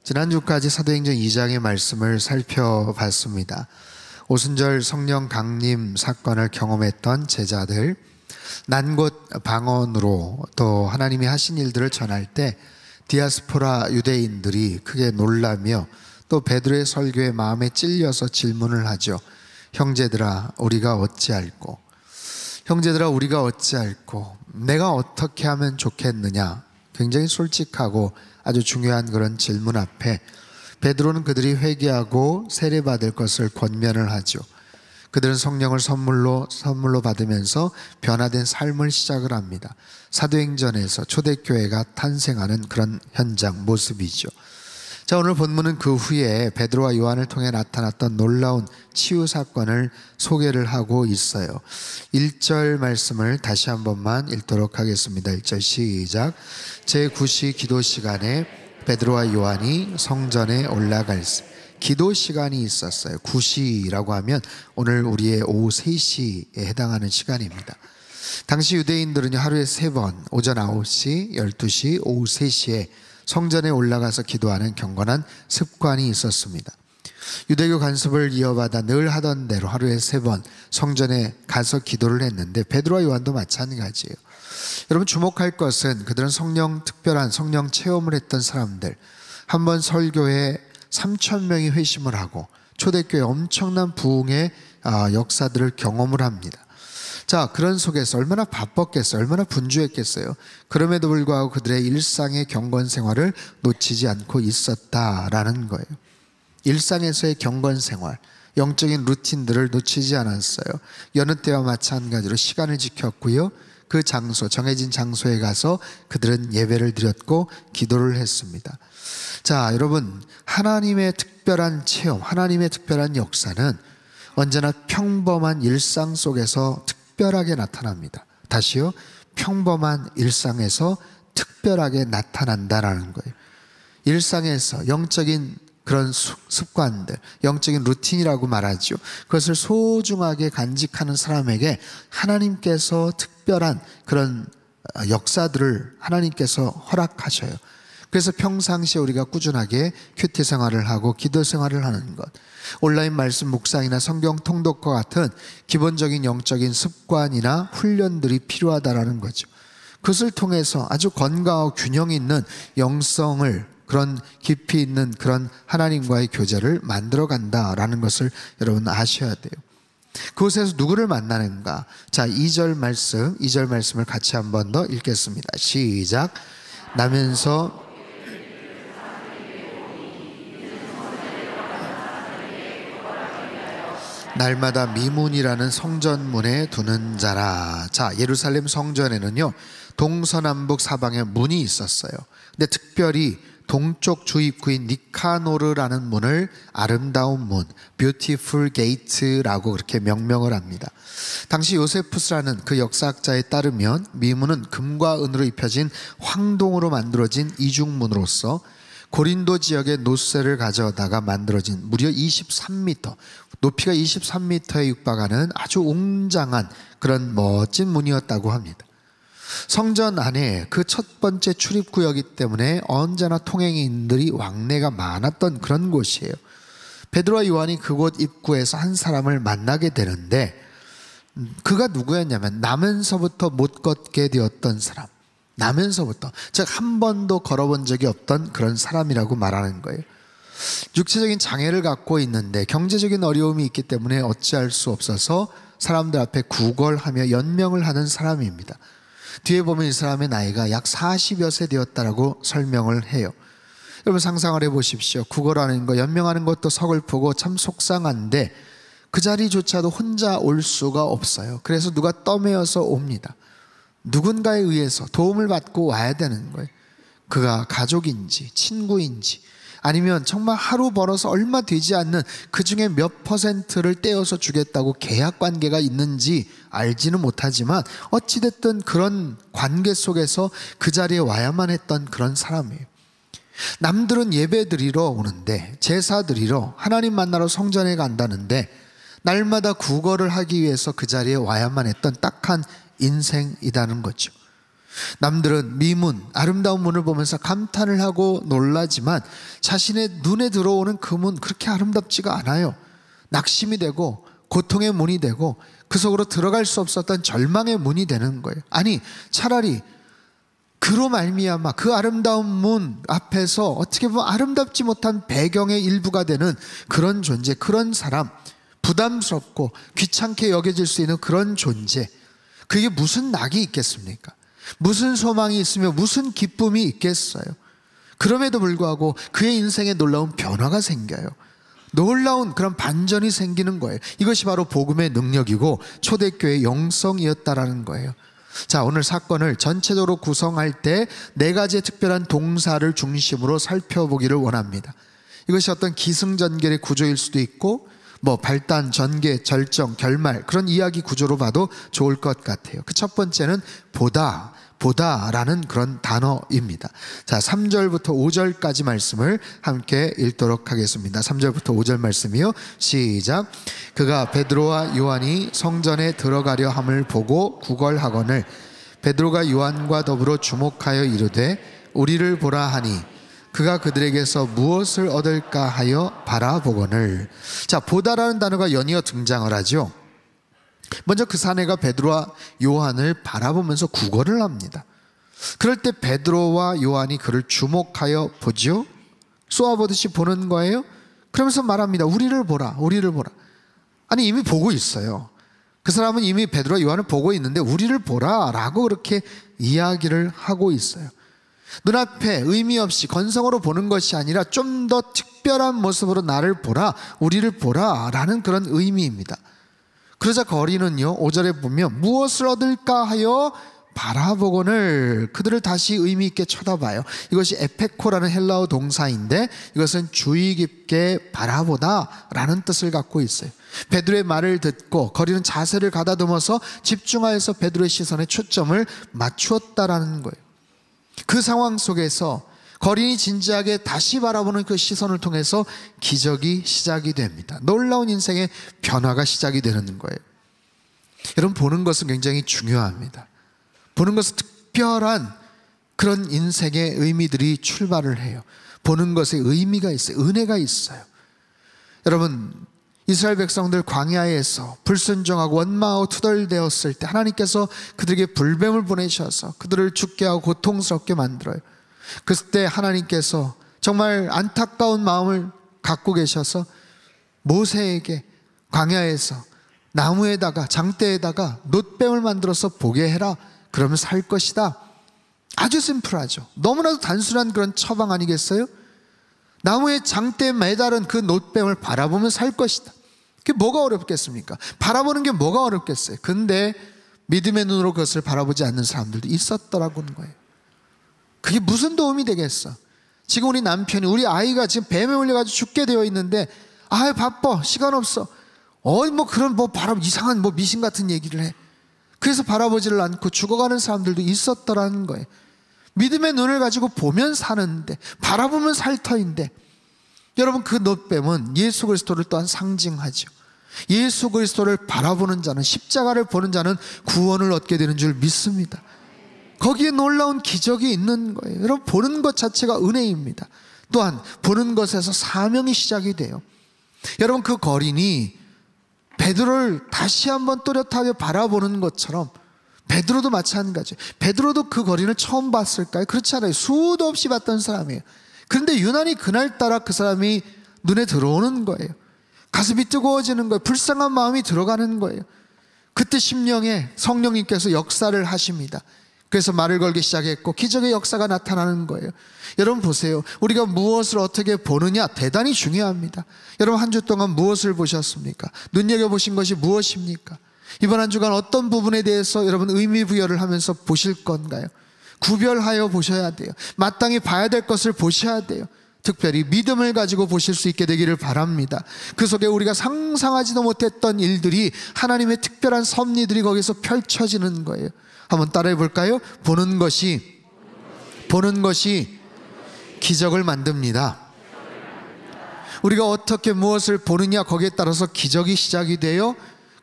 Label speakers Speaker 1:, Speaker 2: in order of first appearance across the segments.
Speaker 1: 지난주까지 사도행전 2장의 말씀을 살펴봤습니다. 오순절 성령 강림 사건을 경험했던 제자들, 난곳 방언으로 또 하나님이 하신 일들을 전할 때 디아스포라 유대인들이 크게 놀라며 또 베드로의 설교에 마음에 찔려서 질문을 하죠. 형제들아 우리가 어찌할꼬? 형제들아 우리가 어찌할꼬? 내가 어떻게 하면 좋겠느냐? 굉장히 솔직하고 아주 중요한 그런 질문 앞에 베드로는 그들이 회개하고 세례받을 것을 권면을 하죠. 그들은 성령을 선물로 받으면서 변화된 삶을 시작을 합니다. 사도행전에서 초대교회가 탄생하는 그런 현장 모습이죠. 자, 오늘 본문은 그 후에 베드로와 요한을 통해 나타났던 놀라운 치유 사건을 소개를 하고 있어요. 1절 말씀을 다시 한 번만 읽도록 하겠습니다. 1절 시작. 제9시 기도 시간에 베드로와 요한이 성전에 올라갈세. 기도 시간이 있었어요. 9시라고 하면 오늘 우리의 오후 3시에 해당하는 시간입니다. 당시 유대인들은 하루에 3번, 오전 9시, 12시, 오후 3시에 성전에 올라가서 기도하는 경건한 습관이 있었습니다. 유대교 간섭을 이어받아 늘 하던 대로 하루에 3번 성전에 가서 기도를 했는데 베드로와 요한도 마찬가지예요. 여러분 주목할 것은 그들은 특별한 성령 체험을 했던 사람들, 한번 설교에 3,000명이 회심을 하고 초대교회 엄청난 부흥의 역사들을 경험을 합니다. 자, 그런 속에서 얼마나 바빴겠어요? 얼마나 분주했겠어요? 그럼에도 불구하고 그들의 일상의 경건 생활을 놓치지 않고 있었다라는 거예요. 일상에서의 경건 생활, 영적인 루틴들을 놓치지 않았어요. 여느 때와 마찬가지로 시간을 지켰고요. 그 장소, 정해진 장소에 가서 그들은 예배를 드렸고 기도를 했습니다. 자, 여러분, 하나님의 특별한 체험, 하나님의 특별한 역사는 언제나 평범한 일상 속에서 특별하게 나타납니다. 다시요, 평범한 일상에서 특별하게 나타난다라는 거예요. 일상에서 영적인 그런 습관들, 영적인 루틴이라고 말하죠. 그것을 소중하게 간직하는 사람에게 하나님께서 특별한 그런 역사들을 하나님께서 허락하셔요. 그래서 평상시에 우리가 꾸준하게 큐티 생활을 하고 기도 생활을 하는 것, 온라인 말씀 묵상이나 성경 통독과 같은 기본적인 영적인 습관이나 훈련들이 필요하다라는 거죠. 그것을 통해서 아주 건강하고 균형 있는 영성을, 그런 깊이 있는 그런 하나님과의 교제를 만들어 간다라는 것을 여러분 아셔야 돼요. 그곳에서 누구를 만나는가? 자, 2절 말씀을 같이 한 번 더 읽겠습니다. 시작. 나면서 날마다 미문이라는 성전문에 두는 자라. 자, 예루살렘 성전에는요 동서남북 사방에 문이 있었어요. 근데 특별히 동쪽 주입구인 니카노르라는 문을 아름다운 문, Beautiful Gate라고 그렇게 명명을 합니다. 당시 요세푸스라는 그 역사학자에 따르면 미문은 금과 은으로 입혀진 황동으로 만들어진 이중문으로서 고린도 지역의 노쇠를 가져다가 만들어진 무려 23m, 높이가 23m에 육박하는 아주 웅장한 그런 멋진 문이었다고 합니다. 성전 안에 그 첫 번째 출입구였기 때문에 언제나 통행인들이 왕래가 많았던 그런 곳이에요. 베드로와 요한이 그곳 입구에서 한 사람을 만나게 되는데 그가 누구였냐면 나면서부터 못 걷게 되었던 사람, 나면서부터, 즉 한 번도 걸어본 적이 없던 그런 사람이라고 말하는 거예요. 육체적인 장애를 갖고 있는데 경제적인 어려움이 있기 때문에 어찌할 수 없어서 사람들 앞에 구걸하며 연명을 하는 사람입니다. 뒤에 보면 이 사람의 나이가 약 40여 세 되었다라고 설명을 해요. 여러분 상상을 해보십시오. 구걸하는 거, 연명하는 것도 서글프고 참 속상한데 그 자리조차도 혼자 올 수가 없어요. 그래서 누가 떠매어서 옵니다. 누군가에 의해서 도움을 받고 와야 되는 거예요. 그가 가족인지 친구인지 아니면 정말 하루 벌어서 얼마 되지 않는 그 중에 몇 %를 떼어서 주겠다고 계약 관계가 있는지 알지는 못하지만 어찌됐든 그런 관계 속에서 그 자리에 와야만 했던 그런 사람이에요. 남들은 예배 드리러 오는데, 제사 드리러 하나님 만나러 성전에 간다는데 날마다 구걸을 하기 위해서 그 자리에 와야만 했던 딱한 인생이라는 거죠. 남들은 미문, 아름다운 문을 보면서 감탄을 하고 놀라지만 자신의 눈에 들어오는 그 문 그렇게 아름답지가 않아요. 낙심이 되고 고통의 문이 되고 그 속으로 들어갈 수 없었던 절망의 문이 되는 거예요. 아니, 차라리 그로 말미암아 그 아름다운 문 앞에서 어떻게 보면 아름답지 못한 배경의 일부가 되는 그런 존재, 그런 사람, 부담스럽고 귀찮게 여겨질 수 있는 그런 존재, 그게 무슨 낙이 있겠습니까? 무슨 소망이 있으며 무슨 기쁨이 있겠어요? 그럼에도 불구하고 그의 인생에 놀라운 변화가 생겨요. 놀라운 그런 반전이 생기는 거예요. 이것이 바로 복음의 능력이고 초대교회의 영성이었다라는 거예요. 자, 오늘 사건을 전체적으로 구성할 때 네 가지의 특별한 동사를 중심으로 살펴보기를 원합니다. 이것이 어떤 기승전결의 구조일 수도 있고 발단, 전개, 절정, 결말, 그런 이야기 구조로 봐도 좋을 것 같아요. 그 첫 번째는 보다라는 그런 단어입니다. 자, 3절부터 5절까지 말씀을 함께 읽도록 하겠습니다. 3절부터 5절 말씀이요, 시작. 그가 베드로와 요한이 성전에 들어가려 함을 보고 구걸하거늘 베드로가 요한과 더불어 주목하여 이르되 우리를 보라 하니 그가 그들에게서 무엇을 얻을까 하여 바라보거늘. 자, 보다라는 단어가 연이어 등장을 하죠. 먼저 그 사내가 베드로와 요한을 바라보면서 구걸을 합니다. 그럴 때 베드로와 요한이 그를 주목하여 보죠. 쏘아보듯이 보는 거예요. 그러면서 말합니다. 우리를 보라, 우리를 보라. 아니, 이미 보고 있어요. 그 사람은 이미 베드로와 요한을 보고 있는데 우리를 보라 라고 그렇게 이야기를 하고 있어요. 눈앞에 의미 없이 건성으로 보는 것이 아니라 좀 더 특별한 모습으로 나를 보라, 우리를 보라 라는 그런 의미입니다. 그러자 거리는요, 5절에 보면 무엇을 얻을까 하여 바라보거늘 그들을 다시 의미 있게 쳐다봐요. 이것이 에페코라는 헬라어 동사인데 이것은 주의 깊게 바라보다 라는 뜻을 갖고 있어요. 베드로의 말을 듣고 거리는 자세를 가다듬어서 집중하여서 베드로의 시선에 초점을 맞추었다라는 거예요. 그 상황 속에서 거린이 진지하게 다시 바라보는 그 시선을 통해서 기적이 시작이 됩니다. 놀라운 인생의 변화가 시작이 되는 거예요. 여러분, 보는 것은 굉장히 중요합니다. 보는 것은 특별한 그런 인생의 의미들이 출발을 해요. 보는 것에 의미가 있어요. 은혜가 있어요. 여러분, 이스라엘 백성들 광야에서 불순종하고 원망하고 투덜대었을 때 하나님께서 그들에게 불뱀을 보내셔서 그들을 죽게 하고 고통스럽게 만들어요. 그때 하나님께서 정말 안타까운 마음을 갖고 계셔서 모세에게 광야에서 나무에다가 장대에다가 놋뱀을 만들어서 보게 해라. 그러면 살 것이다. 아주 심플하죠. 너무나도 단순한 그런 처방 아니겠어요? 나무의 장대에 매달은 그 놋뱀을 바라보면 살 것이다. 그게 뭐가 어렵겠습니까? 바라보는 게 뭐가 어렵겠어요? 근데 믿음의 눈으로 그것을 바라보지 않는 사람들도 있었더라고는 거예요. 그게 무슨 도움이 되겠어? 지금 우리 남편이, 우리 아이가 지금 뱀에 물려가지고 죽게 되어 있는데, 바빠, 시간 없어. 그런 이상한 미신 같은 얘기를 해. 그래서 바라보지를 않고 죽어가는 사람들도 있었더라는 거예요. 믿음의 눈을 가지고 보면 사는데, 바라보면 살 터인데, 여러분, 그 놋뱀은 예수 그리스도를 또한 상징하죠. 예수 그리스도를 바라보는 자는, 십자가를 보는 자는 구원을 얻게 되는 줄 믿습니다. 거기에 놀라운 기적이 있는 거예요. 여러분, 보는 것 자체가 은혜입니다. 또한 보는 것에서 사명이 시작이 돼요. 여러분, 그 거린이 베드로를 다시 한번 또렷하게 바라보는 것처럼 베드로도 마찬가지예요. 베드로도 그 거린을 처음 봤을까요? 그렇지 않아요. 수도 없이 봤던 사람이에요. 그런데 유난히 그날따라 그 사람이 눈에 들어오는 거예요. 가슴이 뜨거워지는 거예요. 불쌍한 마음이 들어가는 거예요. 그때 심령에 성령님께서 역사를 하십니다. 그래서 말을 걸기 시작했고 기적의 역사가 나타나는 거예요. 여러분 보세요. 우리가 무엇을 어떻게 보느냐 대단히 중요합니다. 여러분, 한 주 동안 무엇을 보셨습니까? 눈여겨보신 것이 무엇입니까? 이번 한 주간 어떤 부분에 대해서 여러분 의미 부여를 하면서 보실 건가요? 구별하여 보셔야 돼요. 마땅히 봐야 될 것을 보셔야 돼요. 특별히 믿음을 가지고 보실 수 있게 되기를 바랍니다. 그 속에 우리가 상상하지도 못했던 일들이, 하나님의 특별한 섭리들이 거기서 펼쳐지는 거예요. 한번 따라해 볼까요? 보는 것이 기적을 만듭니다. 우리가 어떻게 무엇을 보느냐, 거기에 따라서 기적이 시작이 돼요.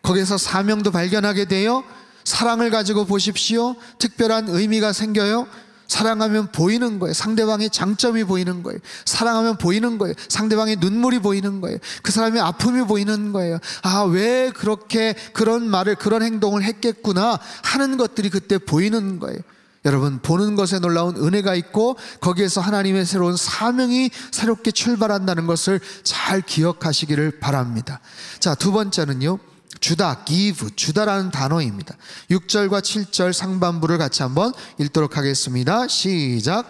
Speaker 1: 거기에서 사명도 발견하게 돼요. 사랑을 가지고 보십시오. 특별한 의미가 생겨요. 사랑하면 보이는 거예요. 상대방의 장점이 보이는 거예요. 사랑하면 보이는 거예요. 상대방의 눈물이 보이는 거예요. 그 사람의 아픔이 보이는 거예요. 아, 왜 그렇게 그런 말을, 그런 행동을 했겠구나 하는 것들이 그때 보이는 거예요. 여러분, 보는 것에 놀라운 은혜가 있고 거기에서 하나님의 새로운 사명이 새롭게 출발한다는 것을 잘 기억하시기를 바랍니다. 자, 두 번째는요, 주다, give, 주다라는 단어입니다. 6절과 7절 상반부를 같이 한번 읽도록 하겠습니다. 시작.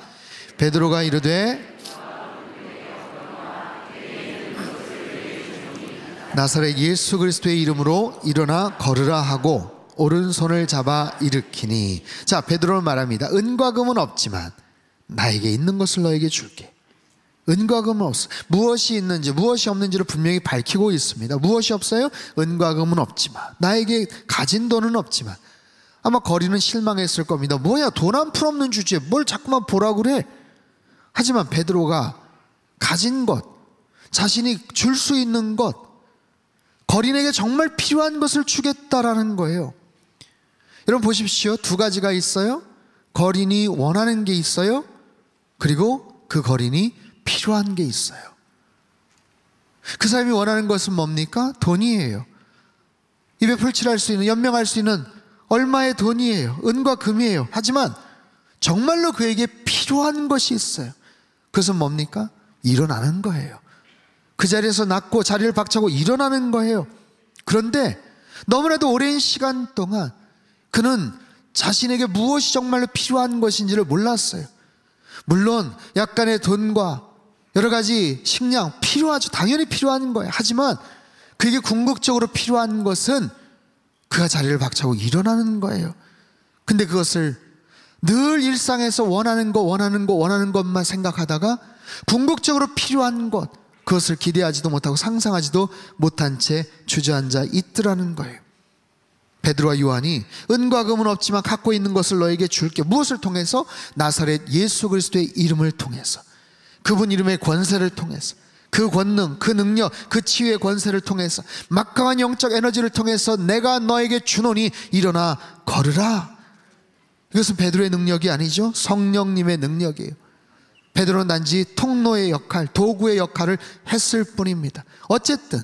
Speaker 1: 베드로가 이르되 나사렛 예수 그리스도의 이름으로 일어나 걸으라 하고 오른손을 잡아 일으키니. 자, 베드로는 말합니다. 은과 금은 없지만 나에게 있는 것을 너에게 줄게. 은과 금은 없어. 무엇이 있는지 무엇이 없는지를 분명히 밝히고 있습니다. 무엇이 없어요? 은과 금은 없지만, 나에게 가진 돈은 없지만. 아마 거리는 실망했을 겁니다. 뭐야, 돈 한 푼 없는 주제에 뭘 자꾸만 보라고 그래. 하지만 베드로가 가진 것, 자신이 줄 수 있는 것, 거린에게 정말 필요한 것을 주겠다라는 거예요. 여러분 보십시오. 두 가지가 있어요. 거린이 원하는 게 있어요. 그리고 그 거린이 필요한 게 있어요. 그 사람이 원하는 것은 뭡니까? 돈이에요. 입에 풀칠할 수 있는, 연명할 수 있는 얼마의 돈이에요. 은과 금이에요. 하지만 정말로 그에게 필요한 것이 있어요. 그것은 뭡니까? 일어나는 거예요. 그 자리에서 낫고 자리를 박차고 일어나는 거예요. 그런데 너무나도 오랜 시간 동안 그는 자신에게 무엇이 정말로 필요한 것인지를 몰랐어요. 물론 약간의 돈과 여러 가지 식량 필요하죠. 당연히 필요한 거예요. 하지만 그에게 궁극적으로 필요한 것은 그가 자리를 박차고 일어나는 거예요. 근데 그것을 늘 일상에서 원하는 것만 생각하다가 궁극적으로 필요한 것, 그것을 기대하지도 못하고 상상하지도 못한 채 주저앉아 있더라는 거예요. 베드로와 요한이 은과 금은 없지만 갖고 있는 것을 너에게 줄게. 무엇을 통해서? 나사렛 예수 그리스도의 이름을 통해서, 그분 이름의 권세를 통해서, 그 권능, 그 능력, 그 치유의 권세를 통해서, 막강한 영적 에너지를 통해서 내가 너에게 주노니 일어나 걸으라. 이것은 베드로의 능력이 아니죠. 성령님의 능력이에요. 베드로는 단지 통로의 역할, 도구의 역할을 했을 뿐입니다. 어쨌든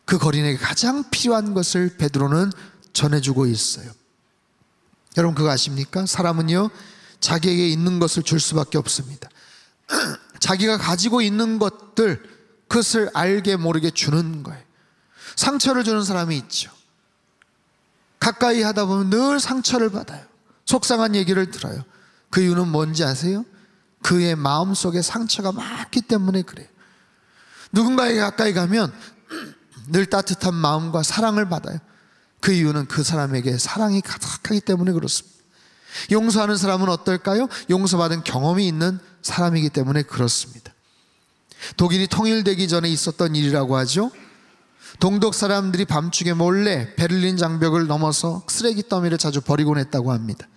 Speaker 1: 그 거린에게 가장 필요한 것을 베드로는 전해주고 있어요. 여러분 그거 아십니까? 사람은요, 자기에게 있는 것을 줄 수밖에 없습니다. 자기가 가지고 있는 것들, 그것을 알게 모르게 주는 거예요. 상처를 주는 사람이 있죠. 가까이 하다 보면 늘 상처를 받아요. 속상한 얘기를 들어요. 그 이유는 뭔지 아세요? 그의 마음속에 상처가 많기 때문에 그래요. 누군가에게 가까이 가면 늘 따뜻한 마음과 사랑을 받아요. 그 이유는 그 사람에게 사랑이 가득하기 때문에 그렇습니다. 용서하는 사람은 어떨까요? 용서받은 경험이 있는 사람이기 때문에 그렇습니다. 독일이 통일되기 전에 있었던 일이라고 하죠. 동독 사람들이 밤중에 몰래 베를린 장벽을 넘어서 쓰레기 더미를 자주 버리곤 했다고 합니다.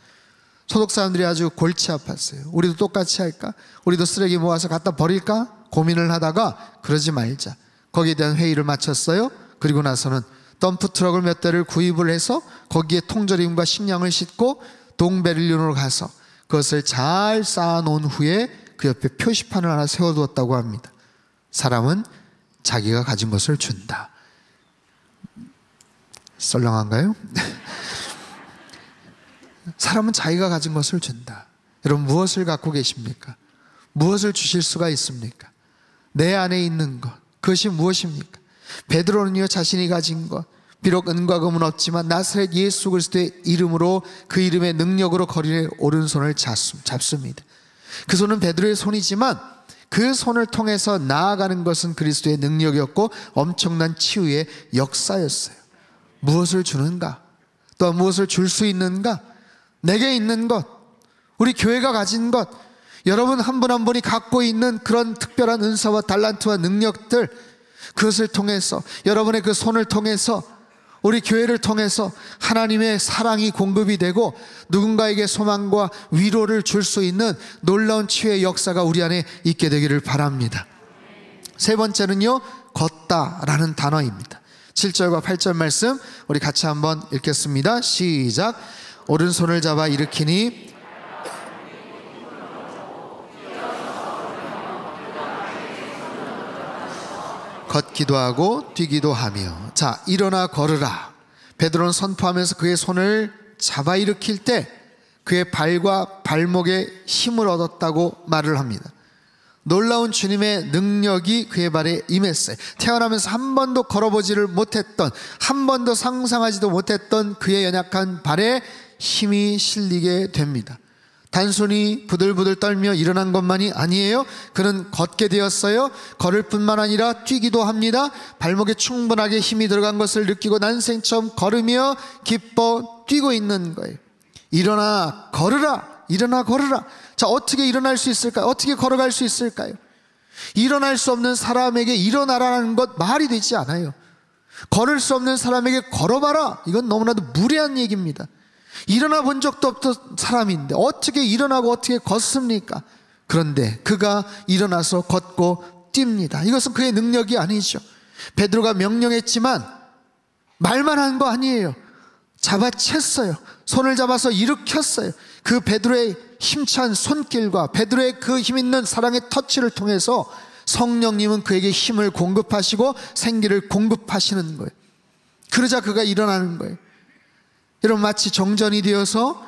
Speaker 1: 소독 사람들이 아주 골치 아팠어요. 우리도 똑같이 할까? 우리도 쓰레기 모아서 갖다 버릴까? 고민을 하다가 그러지 말자, 거기에 대한 회의를 마쳤어요. 그리고 나서는 덤프트럭을 몇 대를 구입을 해서 거기에 통조림과 식량을 싣고 동베를린으로 가서 그것을 잘 쌓아놓은 후에 그 옆에 표시판을 하나 세워두었다고 합니다. 사람은 자기가 가진 것을 준다. 썰렁한가요? 사람은 자기가 가진 것을 준다. 여러분 무엇을 갖고 계십니까? 무엇을 주실 수가 있습니까? 내 안에 있는 것, 그것이 무엇입니까? 베드로는요, 자신이 가진 것, 비록 은과 금은 없지만 나사렛 예수 그리스도의 이름으로, 그 이름의 능력으로 거린의 오른손을 잡습니다. 그 손은 베드로의 손이지만 그 손을 통해서 나아가는 것은 그리스도의 능력이었고 엄청난 치유의 역사였어요. 무엇을 주는가? 또한 무엇을 줄 수 있는가? 내게 있는 것, 우리 교회가 가진 것, 여러분 한 분 한 분이 갖고 있는 그런 특별한 은사와 달란트와 능력들, 그것을 통해서, 여러분의 그 손을 통해서, 우리 교회를 통해서 하나님의 사랑이 공급이 되고 누군가에게 소망과 위로를 줄 수 있는 놀라운 치유의 역사가 우리 안에 있게 되기를 바랍니다. 세 번째는요, 걷다라는 단어입니다. 7절과 8절 말씀 우리 같이 한번 읽겠습니다. 시작. 오른손을 잡아 일으키니 걷기도 하고 뛰기도 하며. 자, 일어나 걸으라. 베드로는 선포하면서 그의 손을 잡아 일으킬 때 그의 발과 발목에 힘을 얻었다고 말을 합니다. 놀라운 주님의 능력이 그의 발에 임했어요. 태어나면서 한 번도 걸어보지를 못했던, 한 번도 상상하지도 못했던 그의 연약한 발에 힘이 실리게 됩니다. 단순히 부들부들 떨며 일어난 것만이 아니에요. 그는 걷게 되었어요. 걸을 뿐만 아니라 뛰기도 합니다. 발목에 충분하게 힘이 들어간 것을 느끼고 난생처럼 걸으며 기뻐 뛰고 있는 거예요. 일어나 걸으라. 일어나 걸으라. 자, 어떻게 일어날 수 있을까요? 어떻게 걸어갈 수 있을까요? 일어날 수 없는 사람에게 일어나라는 것 말이 되지 않아요. 걸을 수 없는 사람에게 걸어봐라. 이건 너무나도 무례한 얘기입니다. 일어나 본 적도 없던 사람인데 어떻게 일어나고 어떻게 걷습니까? 그런데 그가 일어나서 걷고 뜁니다. 이것은 그의 능력이 아니죠. 베드로가 명령했지만 말만 한 거 아니에요. 잡아챘어요. 손을 잡아서 일으켰어요. 그 베드로의 힘찬 손길과 베드로의 그 힘있는 사랑의 터치를 통해서 성령님은 그에게 힘을 공급하시고 생기를 공급하시는 거예요. 그러자 그가 일어나는 거예요. 여러분, 마치 정전이 되어서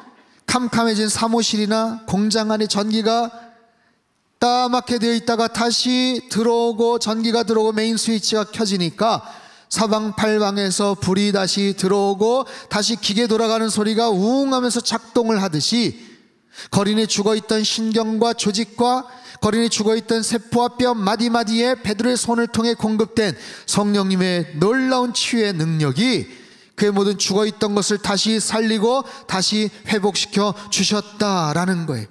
Speaker 1: 캄캄해진 사무실이나 공장 안에 전기가 따맣게 되어 있다가 다시 들어오고 전기가 들어오고 메인 스위치가 켜지니까 사방팔방에서 불이 다시 들어오고 다시 기계 돌아가는 소리가 우웅 하면서 작동을 하듯이 거린에 죽어있던 신경과 조직과 거린에 죽어있던 세포와 뼈 마디마디에 베드로의 손을 통해 공급된 성령님의 놀라운 치유의 능력이 그의 모든 죽어있던 것을 다시 살리고 다시 회복시켜 주셨다라는 거예요.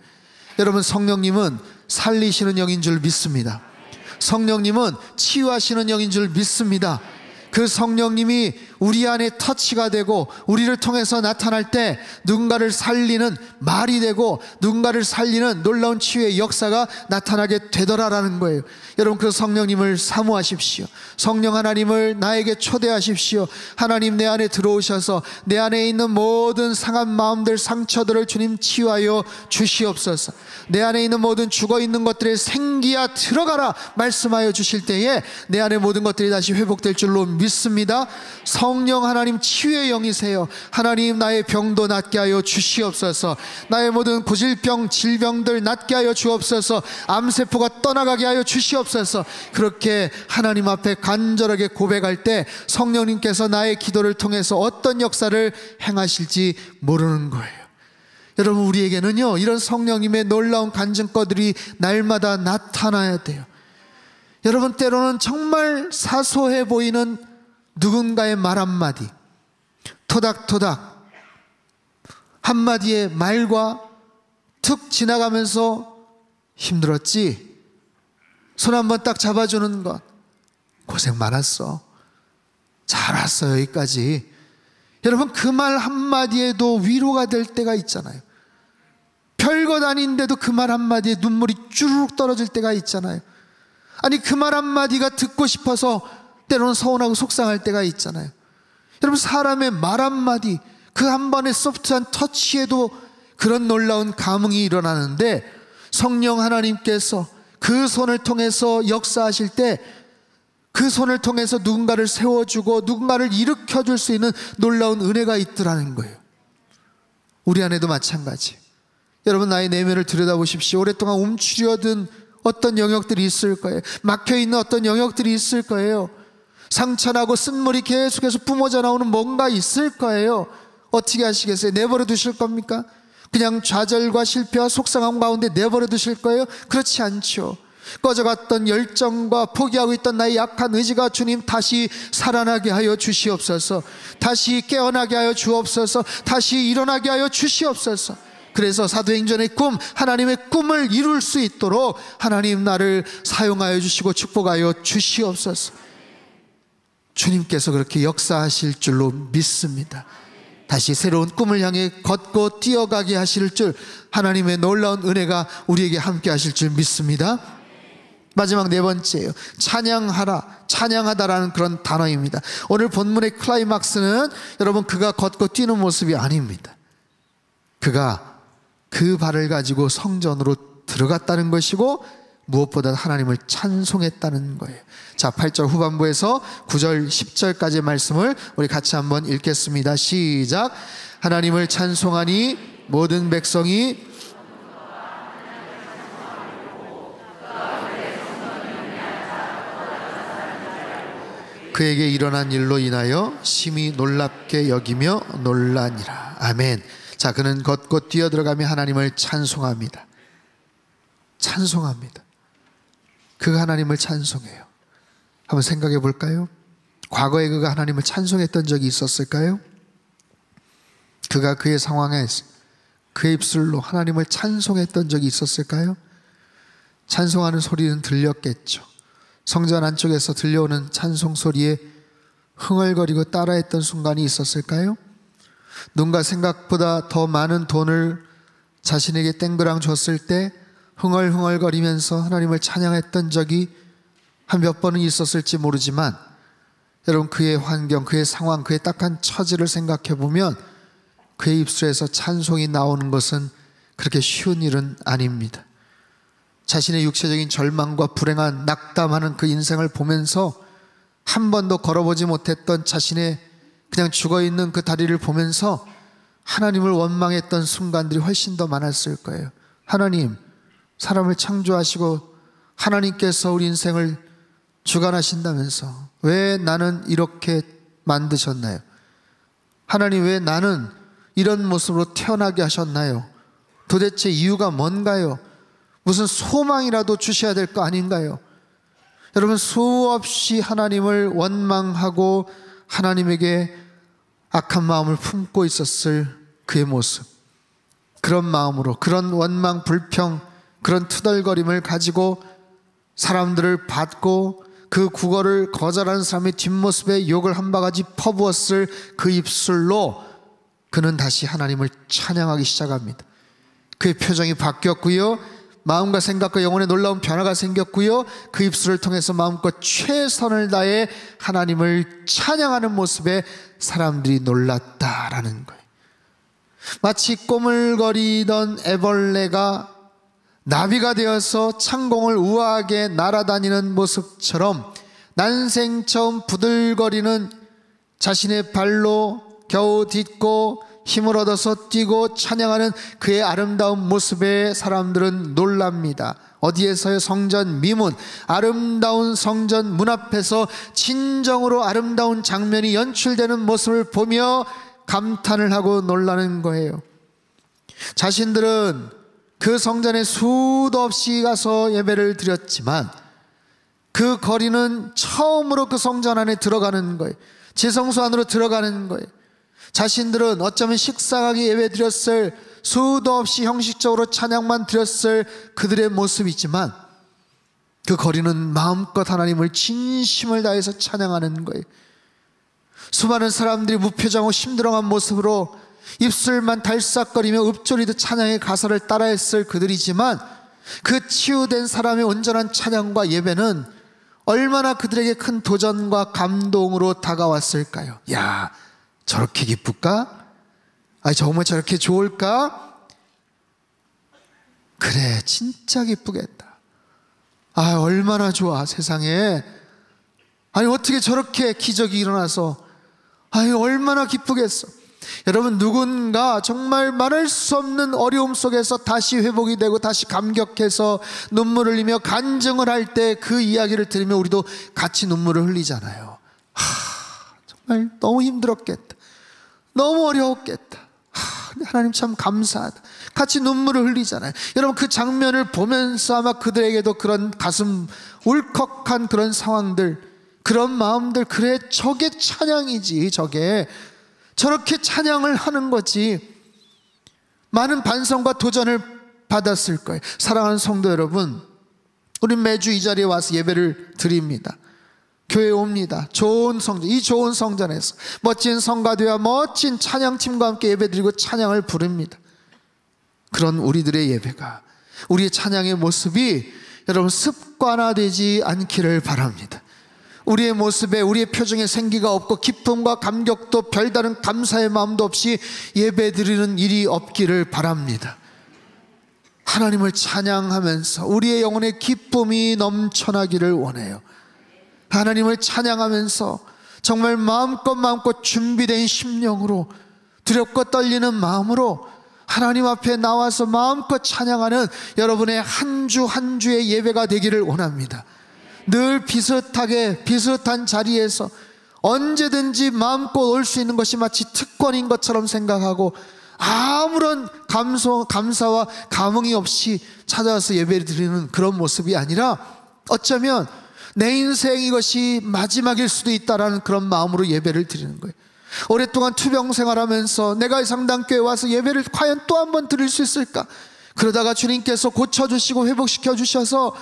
Speaker 1: 여러분, 성령님은 살리시는 영인 줄 믿습니다. 성령님은 치유하시는 영인 줄 믿습니다. 그 성령님이 우리 안에 터치가 되고 우리를 통해서 나타날 때 누군가를 살리는 말이 되고 누군가를 살리는 놀라운 치유의 역사가 나타나게 되더라라는 거예요. 여러분, 그 성령님을 사모하십시오. 성령 하나님을 나에게 초대하십시오. 하나님, 내 안에 들어오셔서 내 안에 있는 모든 상한 마음들, 상처들을 주님 치유하여 주시옵소서. 내 안에 있는 모든 죽어있는 것들의 생기야 들어가라 말씀하여 주실 때에 내 안에 모든 것들이 다시 회복될 줄로 믿습니다. 성령 하나님, 치유의 영이세요. 하나님, 나의 병도 낫게 하여 주시옵소서. 나의 모든 고질병, 질병들 낫게 하여 주옵소서. 암세포가 떠나가게 하여 주시옵소서. 그렇게 하나님 앞에 간절하게 고백할 때 성령님께서 나의 기도를 통해서 어떤 역사를 행하실지 모르는 거예요. 여러분, 우리에게는요, 이런 성령님의 놀라운 간증거들이 날마다 나타나야 돼요. 여러분, 때로는 정말 사소해 보이는 누군가의 말 한마디, 토닥토닥 한마디의 말과 툭 지나가면서 힘들었지? 손 한번 딱 잡아주는 것, 고생 많았어, 잘 왔어, 여기까지. 여러분, 그 말 한마디에도 위로가 될 때가 있잖아요. 별것 아닌데도 그 말 한마디에 눈물이 쭈르륵 떨어질 때가 있잖아요. 아니, 그 말 한마디가 듣고 싶어서 때로는 서운하고 속상할 때가 있잖아요. 여러분, 사람의 말 한마디, 그 한 번의 소프트한 터치에도 그런 놀라운 감흥이 일어나는데 성령 하나님께서 그 손을 통해서 역사하실 때 그 손을 통해서 누군가를 세워주고 누군가를 일으켜줄 수 있는 놀라운 은혜가 있더라는 거예요. 우리 안에도 마찬가지. 여러분, 나의 내면을 들여다보십시오. 오랫동안 움츠려든 어떤 영역들이 있을 거예요. 막혀있는 어떤 영역들이 있을 거예요. 상처나고 쓴물이 계속해서 뿜어져 나오는 뭔가 있을 거예요. 어떻게 하시겠어요? 내버려 두실 겁니까? 그냥 좌절과 실패와 속상함 가운데 내버려 두실 거예요? 그렇지 않죠. 꺼져갔던 열정과 포기하고 있던 나의 약한 의지가 주님 다시 살아나게 하여 주시옵소서. 다시 깨어나게 하여 주옵소서. 다시 일어나게 하여 주시옵소서. 그래서 사도행전의 꿈, 하나님의 꿈을 이룰 수 있도록 하나님 나를 사용하여 주시고 축복하여 주시옵소서. 주님께서 그렇게 역사하실 줄로 믿습니다. 다시 새로운 꿈을 향해 걷고 뛰어가게 하실 줄, 하나님의 놀라운 은혜가 우리에게 함께 하실 줄 믿습니다. 마지막 네 번째예요. 찬양하라, 찬양하다라는 그런 단어입니다. 오늘 본문의 클라이막스는 여러분 그가 걷고 뛰는 모습이 아닙니다. 그가 그 발을 가지고 성전으로 들어갔다는 것이고 무엇보다 하나님을 찬송했다는 거예요. 자, 8절 후반부에서 9절 10절까지의 말씀을 우리 같이 한번 읽겠습니다. 시작. 하나님을 찬송하니 모든 백성이 그에게 일어난 일로 인하여 심히 놀랍게 여기며 놀라니라. 아멘. 자, 그는 걷고 뛰어들어가며 하나님을 찬송합니다. 찬송합니다. 그가 하나님을 찬송해요. 한번 생각해 볼까요? 과거에 그가 하나님을 찬송했던 적이 있었을까요? 그가 그의 상황에 그의 입술로 하나님을 찬송했던 적이 있었을까요? 찬송하는 소리는 들렸겠죠. 성전 안쪽에서 들려오는 찬송 소리에 흥얼거리고 따라했던 순간이 있었을까요? 누군가 생각보다 더 많은 돈을 자신에게 땡그랑 줬을 때 흥얼흥얼거리면서 하나님을 찬양했던 적이 한 몇 번은 있었을지 모르지만 여러분 그의 환경, 그의 상황, 그의 딱한 처지를 생각해 보면 그의 입술에서 찬송이 나오는 것은 그렇게 쉬운 일은 아닙니다. 자신의 육체적인 절망과 불행한 낙담하는 그 인생을 보면서 한 번도 걸어보지 못했던 자신의 그냥 죽어있는 그 다리를 보면서 하나님을 원망했던 순간들이 훨씬 더 많았을 거예요. 하나님, 사람을 창조하시고 하나님께서 우리 인생을 주관하신다면서 왜 나는 이렇게 만드셨나요? 하나님, 왜 나는 이런 모습으로 태어나게 하셨나요? 도대체 이유가 뭔가요? 무슨 소망이라도 주셔야 될 거 아닌가요? 여러분, 수없이 하나님을 원망하고 하나님에게 악한 마음을 품고 있었을 그의 모습, 그런 마음으로, 그런 원망, 불평, 그런 투덜거림을 가지고 사람들을 받고 그 구걸을 거절하는 사람의 뒷모습에 욕을 한 바가지 퍼부었을 그 입술로 그는 다시 하나님을 찬양하기 시작합니다. 그의 표정이 바뀌었고요, 마음과 생각과 영혼에 놀라운 변화가 생겼고요, 그 입술을 통해서 마음껏 최선을 다해 하나님을 찬양하는 모습에 사람들이 놀랐다라는 거예요. 마치 꼬물거리던 애벌레가 나비가 되어서 창공을 우아하게 날아다니는 모습처럼 난생 처음 부들거리는 자신의 발로 겨우 딛고 힘을 얻어서 뛰고 찬양하는 그의 아름다운 모습에 사람들은 놀랍니다. 어디에서요? 성전 미문, 아름다운 성전 문 앞에서 진정으로 아름다운 장면이 연출되는 모습을 보며 감탄을 하고 놀라는 거예요. 자신들은 그 성전에 수도 없이 가서 예배를 드렸지만 그 거리는 처음으로 그 성전 안에 들어가는 거예요. 지성소 안으로 들어가는 거예요. 자신들은 어쩌면 식상하게 예배 드렸을, 수도 없이 형식적으로 찬양만 드렸을 그들의 모습이지만 그 거리는 마음껏 하나님을 진심을 다해서 찬양하는 거예요. 수많은 사람들이 무표정하고 심드렁한 모습으로 입술만 달싹거리며 읊조리듯 찬양의 가사를 따라했을 그들이지만 그 치유된 사람의 온전한 찬양과 예배는 얼마나 그들에게 큰 도전과 감동으로 다가왔을까요? 야, 저렇게 기쁠까? 아, 정말 저렇게 좋을까? 그래, 진짜 기쁘겠다. 아, 얼마나 좋아, 세상에. 아니, 어떻게 저렇게 기적이 일어나서, 아니, 얼마나 기쁘겠어. 여러분, 누군가 정말 말할 수 없는 어려움 속에서 다시 회복이 되고 다시 감격해서 눈물을 흘리며 간증을 할 때 그 이야기를 들으며 우리도 같이 눈물을 흘리잖아요. 정말 너무 힘들었겠다, 너무 어려웠겠다, 하나님 참 감사하다, 같이 눈물을 흘리잖아요. 여러분, 그 장면을 보면서 아마 그들에게도 그런 가슴 울컥한 그런 상황들, 그런 마음들, 그래, 저게 찬양이지, 저게 저렇게 찬양을 하는 거지. 많은 반성과 도전을 받았을 거예요. 사랑하는 성도 여러분, 우리 매주 이 자리에 와서 예배를 드립니다. 교회에 옵니다. 좋은 성전, 이 좋은 성전에서 멋진 성가대와 멋진 찬양팀과 함께 예배드리고 찬양을 부릅니다. 그런 우리들의 예배가, 우리의 찬양의 모습이 여러분 습관화되지 않기를 바랍니다. 우리의 모습에, 우리의 표정에 생기가 없고 기쁨과 감격도 별다른 감사의 마음도 없이 예배드리는 일이 없기를 바랍니다. 하나님을 찬양하면서 우리의 영혼의 기쁨이 넘쳐나기를 원해요. 하나님을 찬양하면서 정말 마음껏 준비된 심령으로, 두렵고 떨리는 마음으로 하나님 앞에 나와서 마음껏 찬양하는 여러분의 한 주 한 주의 예배가 되기를 원합니다. 늘 비슷한 자리에서 언제든지 마음껏 올 수 있는 것이 마치 특권인 것처럼 생각하고 아무런 감사와 감흥이 없이 찾아와서 예배를 드리는 그런 모습이 아니라, 어쩌면 내 인생 이것이 마지막일 수도 있다라는 그런 마음으로 예배를 드리는 거예요. 오랫동안 투병 생활하면서 내가 성당교회 와서 예배를 과연 또 한 번 드릴 수 있을까? 그러다가 주님께서 고쳐주시고 회복시켜 주셔서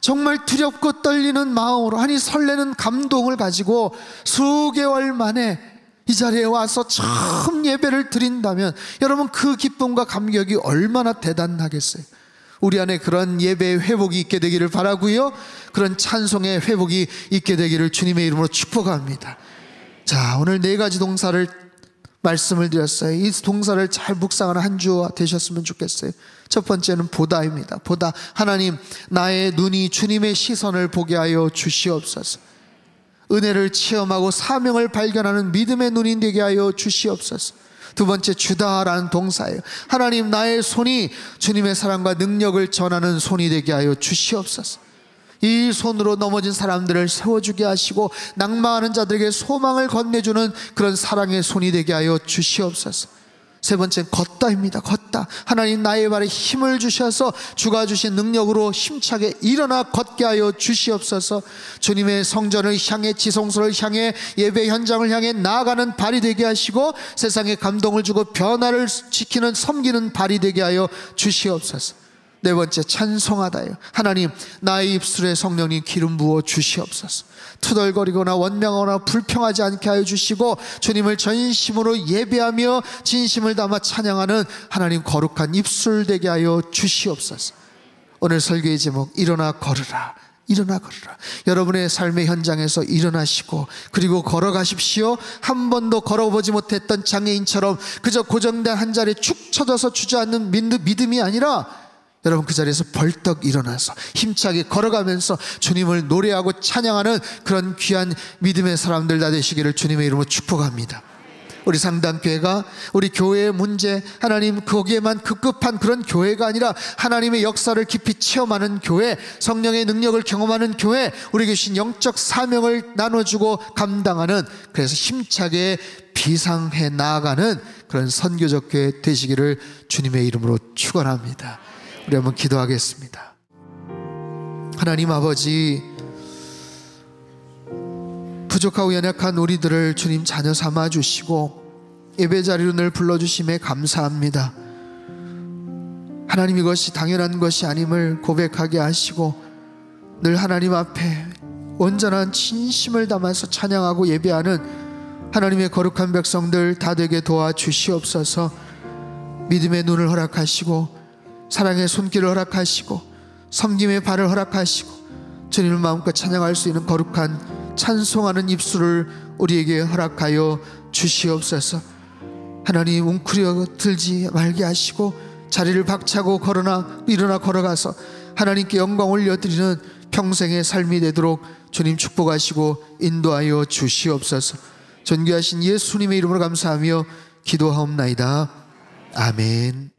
Speaker 1: 정말 두렵고 떨리는 마음으로, 아니 설레는 감동을 가지고 수개월 만에 이 자리에 와서 처음 예배를 드린다면 여러분 그 기쁨과 감격이 얼마나 대단하겠어요. 우리 안에 그런 예배의 회복이 있게 되기를 바라고요, 그런 찬송의 회복이 있게 되기를 주님의 이름으로 축복합니다. 자, 오늘 네 가지 동사를 말씀을 드렸어요. 이 동사를 잘 묵상하는 한 주 되셨으면 좋겠어요. 첫 번째는 보다입니다. 보다. 하나님, 나의 눈이 주님의 시선을 보게 하여 주시옵소서. 은혜를 체험하고 사명을 발견하는 믿음의 눈이 되게 하여 주시옵소서. 두 번째, 주다라는 동사예요. 하나님, 나의 손이 주님의 사랑과 능력을 전하는 손이 되게 하여 주시옵소서. 이 손으로 넘어진 사람들을 세워주게 하시고 낭망하는 자들에게 소망을 건네주는 그런 사랑의 손이 되게 하여 주시옵소서. 세 번째는 걷다입니다. 걷다. 하나님, 나의 발에 힘을 주셔서 주가 주신 능력으로 힘차게 일어나 걷게 하여 주시옵소서. 주님의 성전을 향해, 지성소를 향해, 예배 현장을 향해 나아가는 발이 되게 하시고 세상에 감동을 주고 변화를 지키는, 섬기는 발이 되게 하여 주시옵소서. 네 번째, 찬송하다예요. 하나님, 나의 입술에 성령님 기름 부어 주시옵소서. 투덜거리거나 원망하거나 불평하지 않게 하여 주시고 주님을 전심으로 예배하며 진심을 담아 찬양하는 하나님 거룩한 입술 되게 하여 주시옵소서. 오늘 설교의 제목, 일어나 걸으라. 일어나 걸으라. 여러분의 삶의 현장에서 일어나시고 그리고 걸어가십시오. 한 번도 걸어보지 못했던 장애인처럼 그저 고정된 한 자리에 축 처져서 주저앉는 믿음이 아니라 여러분 그 자리에서 벌떡 일어나서 힘차게 걸어가면서 주님을 노래하고 찬양하는 그런 귀한 믿음의 사람들 다 되시기를 주님의 이름으로 축복합니다. 우리 상당교회가 우리 교회의 문제, 하나님 거기에만 급급한 그런 교회가 아니라 하나님의 역사를 깊이 체험하는 교회, 성령의 능력을 경험하는 교회, 우리에게 주신 영적 사명을 나눠주고 감당하는, 그래서 힘차게 비상해 나아가는 그런 선교적 교회 되시기를 주님의 이름으로 축원합니다. 우리 한번 기도하겠습니다. 하나님 아버지, 부족하고 연약한 우리들을 주님 자녀 삼아 주시고 예배 자리로 늘 불러주심에 감사합니다. 하나님, 이것이 당연한 것이 아님을 고백하게 하시고 늘 하나님 앞에 온전한 진심을 담아서 찬양하고 예배하는 하나님의 거룩한 백성들 다 되게 도와주시옵소서. 믿음의 눈을 허락하시고 사랑의 손길을 허락하시고 섬김의 발을 허락하시고 주님을 마음껏 찬양할 수 있는 거룩한 찬송하는 입술을 우리에게 허락하여 주시옵소서. 하나님, 웅크려 들지 말게 하시고 자리를 박차고 일어나 걸어가서 하나님께 영광 올려드리는 평생의 삶이 되도록 주님 축복하시고 인도하여 주시옵소서. 존귀하신 예수님의 이름으로 감사하며 기도하옵나이다. 아멘.